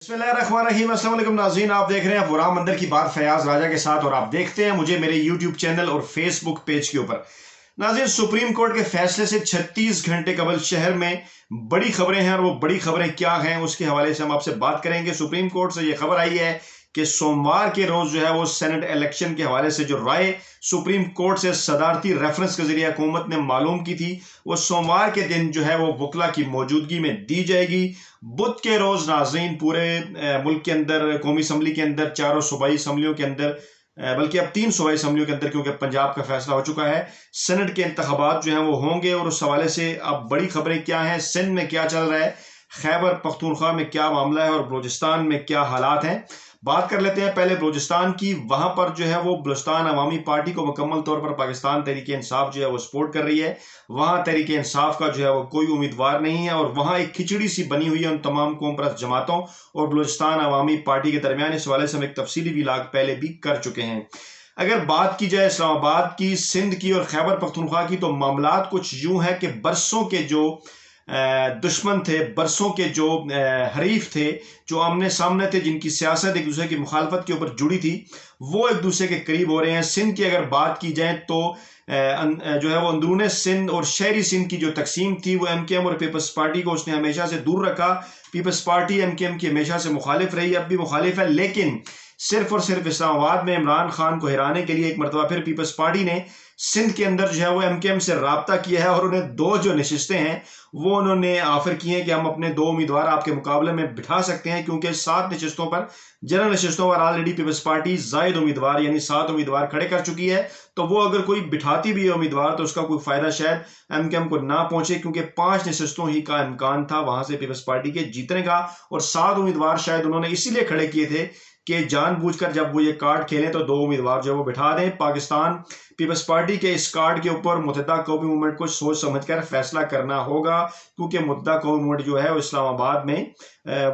बिस्मिल्लाहिर्रहमानिर्रहीम। अस्सलाम वालेकुम नाज़रीन, आप देख रहे हैं बुरा मंदिर की बात फयाज राजा के साथ और आप देखते हैं मुझे मेरे यूट्यूब चैनल और फेसबुक पेज के ऊपर। नाज़रीन, सुप्रीम कोर्ट के फैसले से 36 घंटे कबल शहर में बड़ी खबरें हैं और वो बड़ी खबरें क्या हैं उसके हवाले से हम आपसे बात करेंगे। सुप्रीम कोर्ट से ये खबर आई है कि सोमवार के रोज जो है वो सेनेट इलेक्शन के हवाले से जो राय सुप्रीम कोर्ट से सदारती रेफरेंस के जरिए हुकूमत ने मालूम की थी वो सोमवार के दिन जो है वो वकला की मौजूदगी में दी जाएगी। बुध के रोज नाज़रीन पूरे मुल्क के अंदर कौमी असम्बली के अंदर चारों सूबाई असम्बलियों के अंदर बल्कि अब 3 सूबाई असम्बलियों के अंदर, क्योंकि पंजाब का फैसला हो चुका है, सेनेट के इंतखाबात जो हैं वो होंगे। और उस हवाले से अब बड़ी खबरें क्या हैं, सिंध में क्या चल रहा है, खैबर पख्तूनख्वा में क्या मामला है और बलूचिस्तान में क्या हालात हैं, बात कर लेते हैं पहले बलूचिस्तान की। वहां पर जो है वो बलूचिस्तान अवामी पार्टी को मुकम्मल तौर पर पाकिस्तान तहरीक इंसाफ जो है वो सपोर्ट कर रही है। वहां तहरीक इंसाफ का जो है वो कोई उम्मीदवार नहीं है और वहां एक खिचड़ी सी बनी हुई है उन तमाम कौम परस्त जमातों और बलूचिस्तान अवामी पार्टी के दरमियान। इस हवाले से हम एक तफसीली व्लॉग पहले भी कर चुके हैं। अगर बात की जाए इस्लामाबाद की, सिंध की और खैबर पख्तूनख्वा की, तो मामलात कुछ यूं है कि बरसों के जो दुश्मन थे, बरसों के जो हरीफ थे, जो आमने सामने थे, जिनकी सियासत एक दूसरे की मुखालफत के ऊपर जुड़ी थी, वो एक दूसरे के करीब हो रहे हैं। सिंध की अगर बात की जाए तो जो है वो अंदरूने सिंध और शहरी सिंध की जो तकसीम थी वो MKM और पीपल्स पार्टी को उसने हमेशा से दूर रखा। पीपल्स पार्टी MKM की हमेशा से मुखालिफ रही, अब भी मुखालिफ है, लेकिन सिर्फ और सिर्फ इस्लामाबाद में इमरान खान को हिराने के लिए एक मरतबा फिर पीपल्स पार्टी ने सिंध के अंदर जो है वो MKM से राब्ता किया है और उन्हें 2 जो नशिस्तें हैं वो उन्होंने ऑफर की हैं कि हम अपने 2 उम्मीदवार आपके मुकाबले में बिठा सकते हैं, क्योंकि 7 नशिस्तों पर, जनरल नशिस्तों पर ऑलरेडी पीपल्स पार्टी जायद उम्मीदवार यानी 7 उम्मीदवार खड़े कर चुकी है। तो वो अगर कोई बिठाती भी है उम्मीदवार तो उसका कोई फायदा शायद MKM को ना पहुंचे, क्योंकि 5 नशिस्तों ही का इम्कान था वहां से पीपल्स पार्टी के जीतने का और 7 उम्मीदवार शायद उन्होंने इसीलिए खड़े किए थे कि जानबूझकर जब वो ये कार्ड खेलें तो 2 उम्मीदवार जो वो बिठा दें। पाकिस्तान पीपल्स पार्टी के इस कार्ड के ऊपर मुत्तहिदा कौमी मूवमेंट को सोच समझकर फैसला करना होगा, क्योंकि मुत्तहिदा कौमी मूवमेंट जो है वो इस्लामाबाद में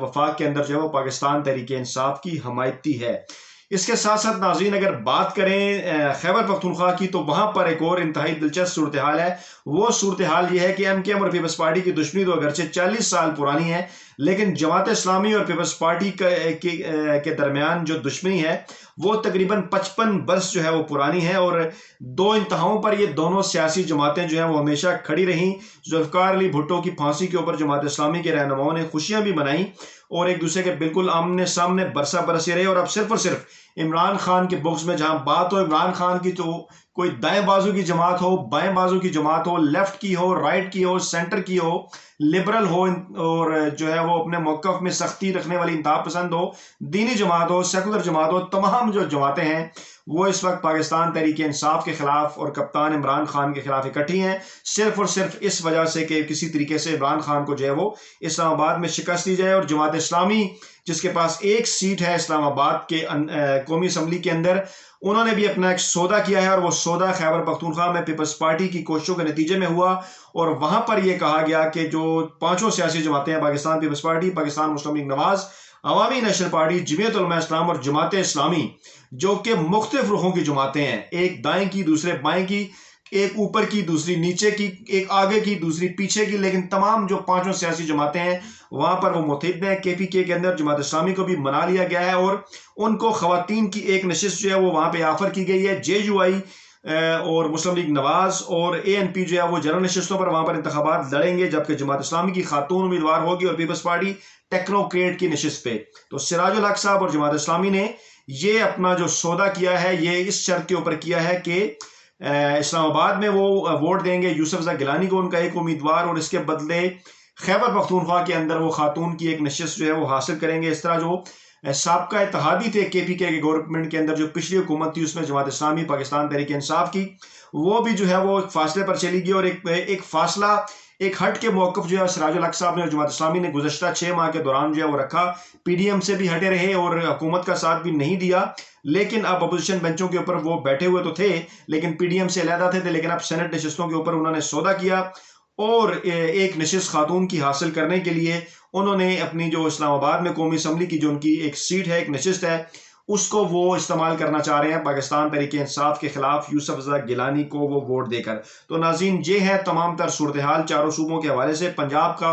वफाक के अंदर जो है वो पाकिस्तान तहरीक इंसाफ की हमायती है। इसके साथ साथ नाज़रीन अगर बात करें खैबर पख्तूनख्वा की तो वहां पर एक और इंतहाई दिलचस्प सूरत हाल है। वो सूरत हाल ये है कि MKM और पीपल्स पार्टी की दुश्मनी तो अगरचे 40 साल पुरानी है, लेकिन जमात इस्लामी और पीपल्स पार्टी के दरमियान जो दुश्मनी है वो तकरीबन 55 बरस जो है वो पुरानी है और 2 इंतहाओं पर ये दोनों सियासी जमातें जो हैं वो हमेशा खड़ी रहीं। जुल्फ़िकार अली भुट्टो की फांसी के ऊपर जमात इस्लामी के रहनुमाओं ने खुशियां भी मनाई और एक दूसरे के बिल्कुल आमने सामने बरसा बरसे रहे। और अब सिर्फ और सिर्फ इमरान खान के बॉक्स में जहां बात हो इमरान खान की, तो कोई दाएं बाजू की जमात हो, बाएं बाजू की जमात हो, लेफ्ट की हो, राइट की हो, सेंटर की हो, लिबरल हो और जो है वो अपने मौकफ में सख्ती रखने वाली इंतहा पसंद हो, दीनी जमात हो, सेकुलर जमात हो, तमाम जो जमातें हैं वो इस वक्त पाकिस्तान तहरीक इंसाफ के खिलाफ और कप्तान इमरान खान के खिलाफ इकट्ठी हैं, सिर्फ और सिर्फ इस वजह से कि किसी तरीके से इमरान खान को जो है वो इस्लामाबाद में शिकस्त दी जाए। और जमात इस्लामी जिसके पास 1 सीट है इस्लामाबाद के कौमी असम्बली के अंदर, उन्होंने भी अपना एक सौदा किया है और वो सौदा खैबर पख्तूनख्वा में पीपल्स पार्टी की कोशिशों के नतीजे में हुआ और वहां पर यह कहा गया कि जो 5 सियासी जमातें हैं, पाकिस्तान पीपल्स पार्टी, पाकिस्तान मुस्लिम लीग नवाज, अवामी नेशनल पार्टी, जमीयत उलमा इस्लाम और जमात इस्लामी, जो कि मुख्तलिफ रुखों की जमातें हैं, एक दाएं की, दूसरे बाएं की, एक ऊपर की, दूसरी नीचे की, एक आगे की, दूसरी पीछे की, लेकिन तमाम जो 5 सियासी जमातें हैं वहां पर वो मुत्तहिद हैं। KPK के अंदर जमात इस्लामी को भी मना लिया गया है और उनको खवातीन की एक नशिस्त जो है वो वहां पे ऑफर की गई है। JUI और मुस्लिम लीग नवाज और ANP जो है वो जनरल नशिस्तों पर वहां पर इंतखाबात लड़ेंगे, जबकि जमात इस्लामी की खातून उम्मीदवार होगी और पीपल्स पार्टी टेक्नोक्रेट की नशिस्त पे। तो सिराजुल हक साहब और जमात इस्लामी ने ये अपना जो सौदा किया है ये इस शर्त के ऊपर किया है कि इस्लामाबाद में वो वोट देंगे यूसुफ गिलानी को, उनका एक उम्मीदवार, और इसके बदले खैबर पख्तूनख्वा के अंदर वो खातून की एक नशिस्त जो है वो हासिल करेंगे। इस तरह जो साबका इत्तेहादी थे KPK के गवर्नमेंट के अंदर, जो पिछली हुकूमत थी उसमें जमात इस्लामी, पाकिस्तान तहरीक इंसाफ की, वो भी जो है वो एक फासले पर चली गई और एक फासला, एक हट के मौकफ जो है सिराजुल हक साहब ने और जमात इस्लामी ने गुज़श्ता 6 माह के दौरान जो है वो रखा। PDM से भी हटे रहे और हुकूमत का साथ भी नहीं दिया, लेकिन अब अपोजिशन बेंचों के ऊपर वो बैठे हुए तो थे लेकिन PDM से अलहदा थे, लेकिन अब सेनेट नशिस्तों के ऊपर उन्होंने सौदा किया और एक नशिस्त खातून की हासिल करने के लिए उन्होंने अपनी जो इस्लामाबाद में कौमी असम्बली की जो उनकी एक सीट है, एक नशिस्त है, उसको वो इस्तेमाल करना चाह रहे हैं पाकिस्तान तहरीक इंसाफ के खिलाफ यूसुफ गिलानी को वो वोट देकर। तो नाज़रीन ये है तमाम तर सूरत हाल चारों सूबों के हवाले से। पंजाब का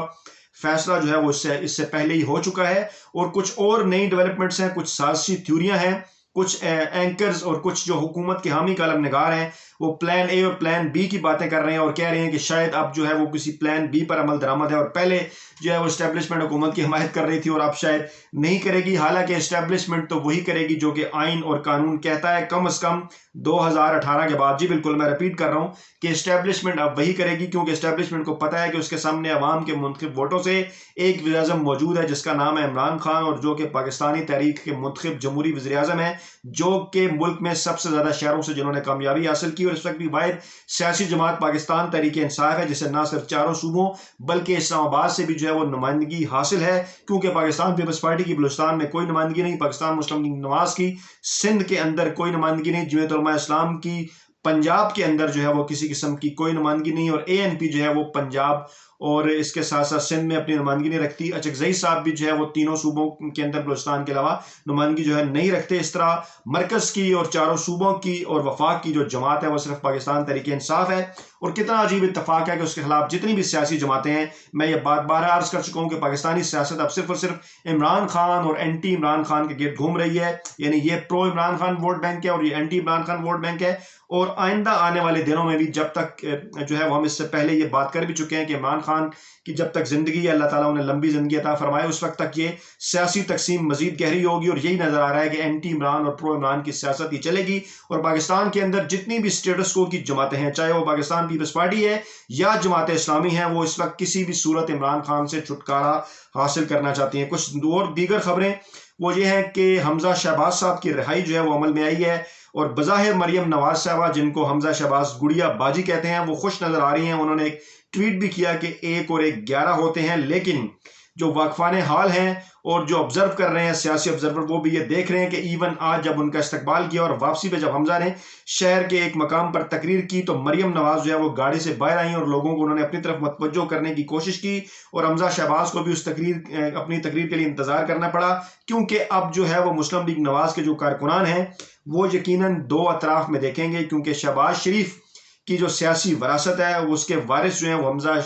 फैसला जो है वो इससे पहले ही हो चुका है। और कुछ और नई डेवलपमेंट्स हैं, कुछ साजिशी थ्योरियां हैं, कुछ एंकर्स और कुछ जो हुकूमत के हामी कलम निगार हैं वो प्लान ए और प्लान बी की बातें कर रहे हैं और कह रहे हैं कि शायद अब जो है वो किसी प्लान बी पर अमल दरामद है, और पहले जो है वो एस्टेब्लिशमेंट हुकूमत की हिमायत कर रही थी और अब शायद नहीं करेगी। हालांकि एस्टेब्लिशमेंट तो वही करेगी जो कि आइन और कानून कहता है, कम से कम 2018 के बाद। जी बिल्कुल, मैं रिपीट कर रहा हूं कि एस्टेब्लिशमेंट अब वही करेगी, क्योंकि एस्टेब्लिशमेंट को पता है कि उसके सामने अवाम के मुंतखब वोटों से एक वज़ीर आज़म मौजूद है जिसका नाम है इमरान खान, और जो कि पाकिस्तानी तहरीक के मुंतखब जमहूरी वज़ीर आज़म है, जो कि मुल्क में सबसे ज्यादा शहरों से जिन्होंने कामयाबी हासिल की। और इस वक्त भी वाहिद सियासी जमात पाकिस्तान तहरीक इंसाफ है जिसे ना सिर्फ चारों सूबों बल्कि इस्लामाबाद से भी जो है वो नुमाइंदगी हासिल है, क्योंकि पाकिस्तान पीपल्स पार्टी की बलूचिस्तान में कोई नुमाइंदगी नहीं, पाकिस्तान मुस्लिम लीग नवाज की सिंध के अंदर कोई नुमाइंदगी नहीं, जमीयत उलमा इस्लाम की पंजाब के अंदर जो है वो किसी किस्म की कोई नुमाइंदगी नहीं, और ANP जो है वो पंजाब और इसके साथ साथ सिंध में अपनी नुमाइंदगी नहीं रखती। अचकजई साहब भी जो है वो तीनों सूबों के अंदर बलूचिस्तान के अलावा नुमाइंदगी जो है नहीं रखते। इस तरह मरकज की और चारों सूबों की और वफाक की जो जमात है वो सिर्फ पाकिस्तान तहरीक इंसाफ है। और कितना अजीब इत्तफाक है कि उसके खिलाफ जितनी भी सियासी जमातें हैं, मैं ये बात बार अर्ज कर चुका हूं कि पाकिस्तानी सियासत अब सिर्फ और सिर्फ इमरान खान और एंटी इमरान खान के गिर्द घूम रही है। यानी ये pro Imran Khan vote bank है और ये anti Imran Khan vote bank है। और आइंदा आने वाले दिनों में भी, जब तक जो है वो हम इससे पहले ये बात कर भी चुके हैं कि इमरान खान की जब तक जिंदगी है, अल्लाह ताला उन्हें लंबी जिंदगी अता फरमाए, उस वक्त तक ये सियासी तकसीम मजीद गहरी होगी। और यही नजर आ रहा है कि एंटी इमरान और प्रो इमरान की सियासत ही चलेगी। और पाकिस्तान के अंदर जितनी भी स्टेटस को की जमातें हैं, चाहे वो पाकिस्तान पीपल्स पार्टी है या जमात इस्लामी है, वो इस वक्त किसी भी सूरत इमरान खान से छुटकारा हासिल करना चाहती हैं। कुछ और दीगर खबरें वो ये है कि हमजा शहबाज साहब की रिहाई जो है वो अमल में आई है, और बज़ाहिर मरियम नवाज साहबा, जिनको हमजा शहबाज गुड़िया बाजी कहते हैं, वो खुश नजर आ रही हैं। उन्होंने एक ट्वीट भी किया कि 1 और 1 11 होते हैं, लेकिन जो वाकफान हाल हैं और जो ऑब्जर्व कर रहे हैं सियासी ऑब्जर्वर, वो भी ये देख रहे हैं कि इवन आज जब उनका इस्तकबाल किया और वापसी पे जब हमजा ने शहर के एक मकाम पर तकरीर की, तो मरियम नवाज जो है वो गाड़ी से बाहर आई और लोगों को उन्होंने अपनी तरफ मतवज्जो करने की कोशिश की, और हमजा शहबाज को भी अपनी तकरीर के लिए इंतजार करना पड़ा, क्योंकि अब जो है वो मुस्लिम लीग नवाज के जो कारकुनान हैं वो यकीनन 2 अतराफ में देखेंगे, क्योंकि शहबाज शरीफ की जो सियासी वरासत है उसके वारिस जो है वो हमजा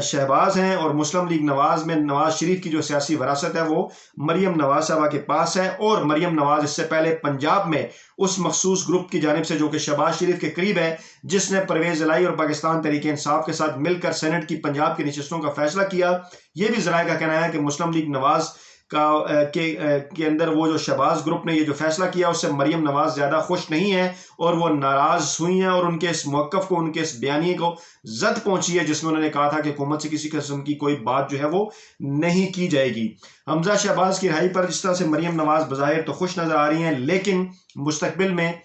शहबाज हैं, और मुस्लिम लीग नवाज में नवाज शरीफ की जो सियासी वरासत है वो मरियम नवाज साहबा के पास है। और मरियम नवाज इससे पहले पंजाब में उस मखसूस ग्रुप की जानिब से जो कि शहबाज शरीफ के करीब है, जिसने परवेज इलाही और पाकिस्तान तहरीक इंसाफ के साथ मिलकर सेनेट की पंजाब की नशिस्तों का फैसला किया। यह भी ज़राए का कहना है कि मुस्लिम लीग नवाज के अंदर वो जो शहबाज ग्रुप ने ये जो फैसला किया उससे मरियम नवाज ज्यादा खुश नहीं है, और वो नाराज हुई हैं, और उनके इस मौकफ को, उनके इस बयानिए को जद पहुंची है जिसमें उन्होंने कहा था कि हुकूमत से किसी किस्म की कोई बात जो है वो नहीं की जाएगी। हमजा शहबाज की रिहाई पर जिस तरह से मरियम नवाज बज़ाहिर तो खुश नजर आ रही हैं, लेकिन मुस्तकबिल में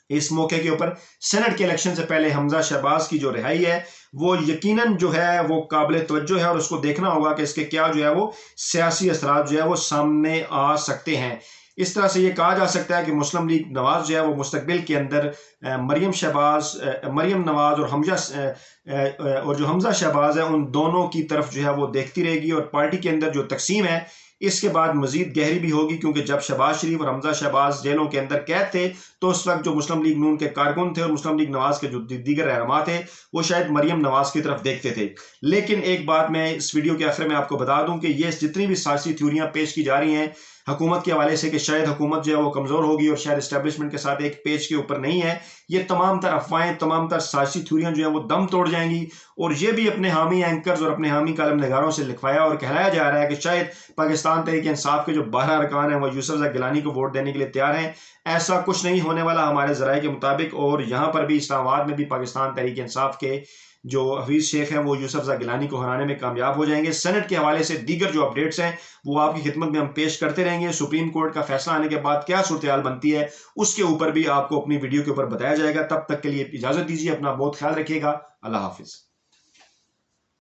इस मौके के ऊपर सेनेट के इलेक्शन से पहले हमजा शहबाज की जो रिहाई है वो यकीनन जो है वो काबिल तवज्जो है, और उसको देखना होगा कि इसके क्या जो है वो सियासी असरात जो है वो सामने आ सकते हैं। इस तरह से ये कहा जा सकता है कि मुस्लिम लीग नवाज जो है वो मुस्तकबिल के अंदर मरियम नवाज और जो हमजा शहबाज है उन दोनों की तरफ जो है वो देखती रहेगी, और पार्टी के अंदर जो तकसीम है इसके बाद मजीद गहरी भी होगी, क्योंकि जब शहबाज शरीफ और हमजा शहबाज जेलों के अंदर कैद थे तो उस वक्त जो मुस्लिम लीग नून के कारकुन थे और मुस्लिम लीग नवाज के जो दीगर रहनुमा थे वो शायद मरियम नवाज की तरफ देखते थे। लेकिन एक बात मैं इस वीडियो के आखिर में आपको बता दूं कि ये जितनी भी सियासी थ्योरियां पेश की जा रही हैं हुकूमत के हवाले से कि शायद हुकूमत जो है वो कमजोर होगी और शायद एस्टेब्लिशमेंट के साथ एक पेज के ऊपर नहीं है, ये तमाम तर अफवाहें, तमाम तर सियासी थ्योरियां जो है वो दम तोड़ जाएंगी। और ये भी अपने हामी एंकर्स और अपने हामी कालम नगारों से लिखवाया और कहलाया जा रहा है कि शायद पाकिस्तान तहरीक इंसाफ के जो 12 अरकान हैं वो यूसुफ गिलानी को वोट देने के लिए तैयार हैं। ऐसा कुछ नहीं होने वाला हमारे ज़राए के मुताबिक, और यहाँ पर भी इस्लामाबाद में भी पाकिस्तान तहरीक इंसाफ के जो हफीज शेख हैं वो यूसुफ गिलानी को हराने में कामयाब हो जाएंगे। सेनेट के हवाले से दीगर जो अपडेट्स हैं वो आपकी खिदमत में हम पेश करते रहेंगे। सुप्रीम कोर्ट का फैसला आने के बाद क्या सूरत हाल बनती है उसके ऊपर भी आपको अपनी वीडियो के ऊपर बताया जाएगा। तब तक के लिए इजाजत दीजिए, अपना बहुत ख्याल रखिएगा। अल्लाह हाफिज।